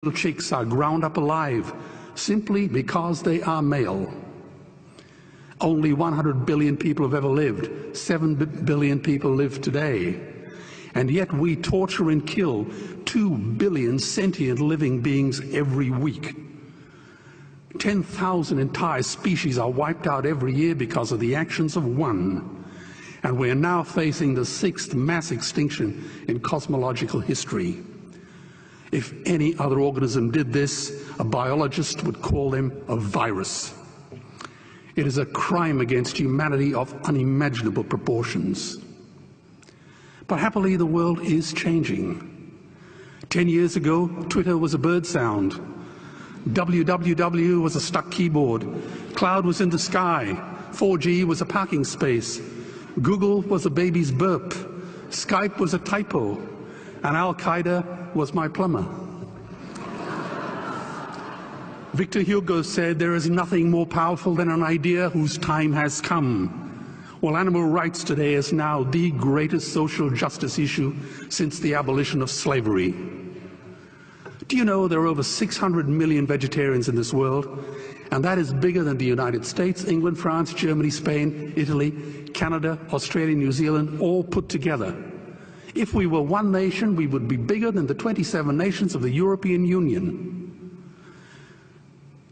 little chicks are ground up alive simply because they are male. Only 100 billion people have ever lived. 7 billion people live today. And yet we torture and kill 2 billion sentient living beings every week. 10,000 entire species are wiped out every year because of the actions of one. And we are now facing the 6th mass extinction in cosmological history. If any other organism did this, a biologist would call them a virus. It is a crime against humanity of unimaginable proportions. But happily, the world is changing. 10 years ago, Twitter was a bird sound. www was a stuck keyboard. Cloud was in the sky. 4G was a parking space. Google was a baby's burp. Skype was a typo. And Al-Qaeda was my plumber. Victor Hugo said, "There is nothing more powerful than an idea whose time has come." Well, animal rights today is now the greatest social justice issue since the abolition of slavery. Do you know there are over 600 million vegetarians in this world? And that is bigger than the United States, England, France, Germany, Spain, Italy, Canada, Australia, New Zealand, all put together. If we were one nation, we would be bigger than the 27 nations of the European Union.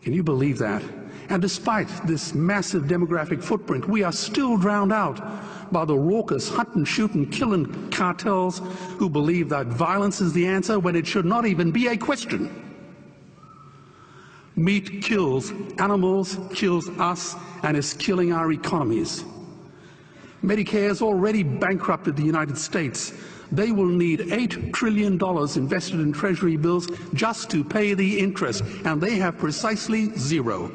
Can you believe that? And despite this massive demographic footprint, we are still drowned out by the raucous hunting, shooting, killing cartels who believe that violence is the answer when it should not even be a question. Meat kills animals, kills us, and is killing our economies. Medicare has already bankrupted the United States. They will need $8 trillion invested in Treasury bills just to pay the interest, and they have precisely zero.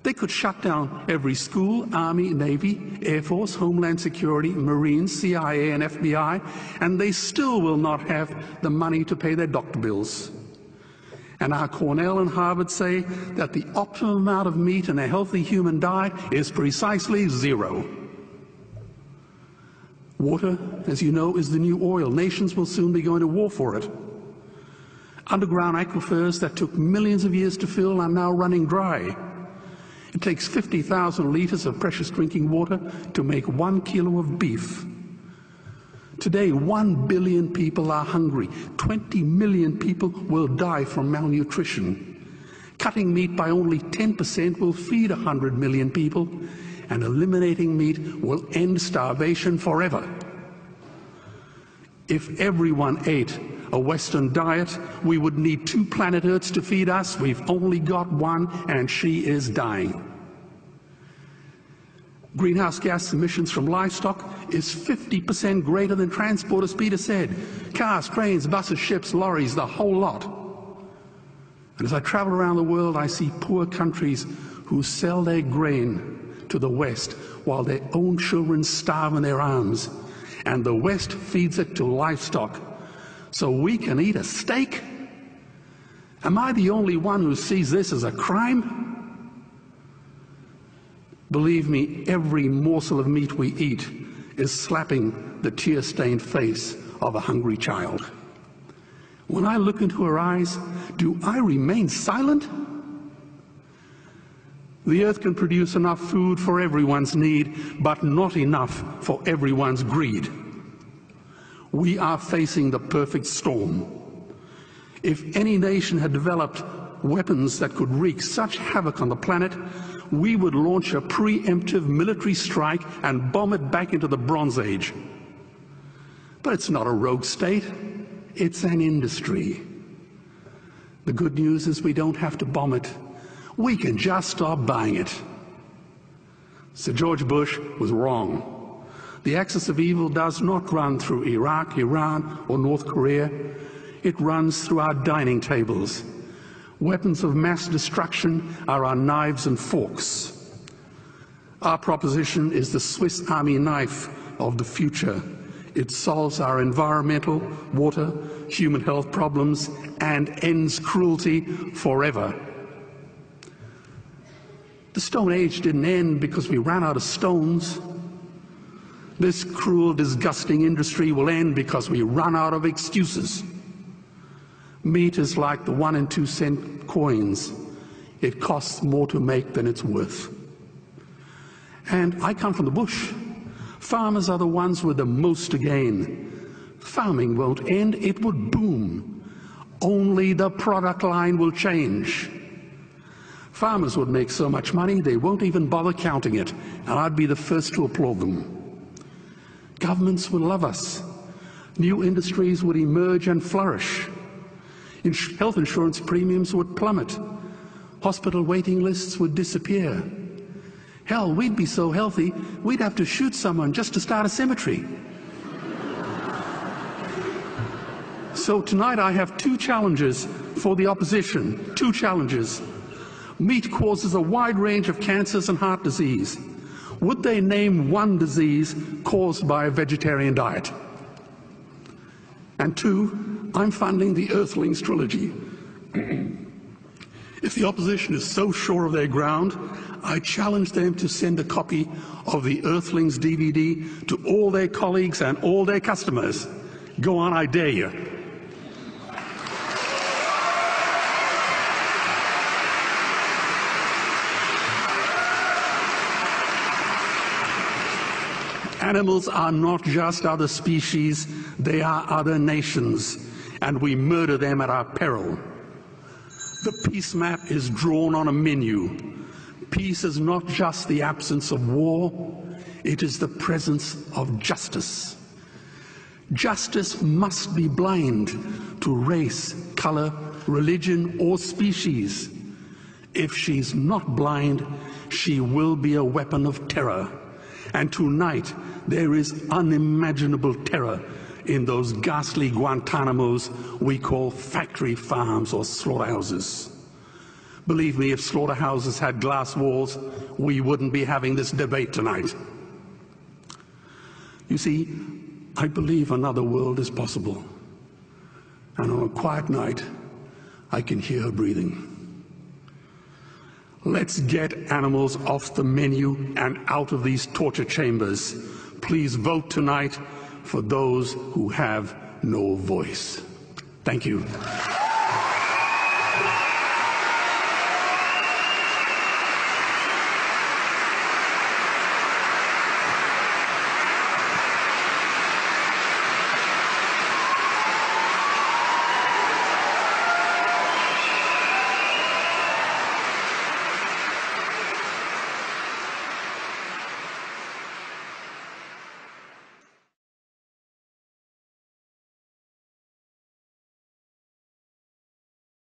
They could shut down every school, Army, Navy, Air Force, Homeland Security, Marines, CIA, and FBI, and they still will not have the money to pay their doctor bills. And our Cornell and Harvard say that the optimum amount of meat in a healthy human diet is precisely zero. Water, as you know, is the new oil. Nations will soon be going to war for it. Underground aquifers that took millions of years to fill are now running dry. It takes 50,000 liters of precious drinking water to make 1 kilo of beef. Today, 1 billion people are hungry. 20 million people will die from malnutrition. Cutting meat by only 10% will feed 100 million people, and eliminating meat will end starvation forever. If everyone ate a Western diet, we would need 2 planet Earths to feed us. We've only got one, and she is dying. Greenhouse gas emissions from livestock is 50% greater than transport, as Peter said. Cars, trains, buses, ships, lorries, the whole lot. And as I travel around the world, I see poor countries who sell their grain to the West while their own children starve in their arms. And the West feeds it to livestock so we can eat a steak? Am I the only one who sees this as a crime? Believe me, every morsel of meat we eat is slapping the tear-stained face of a hungry child. When I look into her eyes, do I remain silent? The earth can produce enough food for everyone's need, but not enough for everyone's greed. We are facing the perfect storm. If any nation had developed weapons that could wreak such havoc on the planet, we would launch a preemptive military strike and bomb it back into the Bronze Age. But it's not a rogue state, it's an industry. The good news is we don't have to bomb it. We can just stop buying it. Sir George Bush was wrong. The axis of evil does not run through Iraq, Iran, or North Korea. It runs through our dining tables. Weapons of mass destruction are our knives and forks. Our proposition is the Swiss Army knife of the future. It solves our environmental, water, human health problems and ends cruelty forever. The Stone Age didn't end because we ran out of stones. This cruel, disgusting industry will end because we run out of excuses. Meat is like the 1 and 2 cent coins. It costs more to make than it's worth. And I come from the bush. Farmers are the ones with the most to gain. Farming won't end, it would boom. Only the product line will change. Farmers would make so much money they won't even bother counting it, and I'd be the first to applaud them. Governments would love us. New industries would emerge and flourish. Health insurance premiums would plummet. Hospital waiting lists would disappear. Hell, we'd be so healthy, we'd have to shoot someone just to start a cemetery. So tonight I have 2 challenges for the opposition. 2 challenges. Meat causes a wide range of cancers and heart disease. Would they name one disease caused by a vegetarian diet? And 2, I'm funding the Earthlings trilogy. If the opposition is so sure of their ground, I challenge them to send a copy of the Earthlings DVD to all their colleagues and all their customers. Go on, I dare you. Animals are not just other species, they are other nations, and we murder them at our peril. The peace map is drawn on a menu. Peace is not just the absence of war, it is the presence of justice. Justice must be blind to race, color, religion, or species. If she's not blind, she will be a weapon of terror. And tonight, there is unimaginable terror in those ghastly Guantanamos we call factory farms or slaughterhouses. Believe me, if slaughterhouses had glass walls, we wouldn't be having this debate tonight. You see, I believe another world is possible. And on a quiet night, I can hear her breathing. Let's get animals off the menu and out of these torture chambers. Please vote tonight for those who have no voice. Thank you.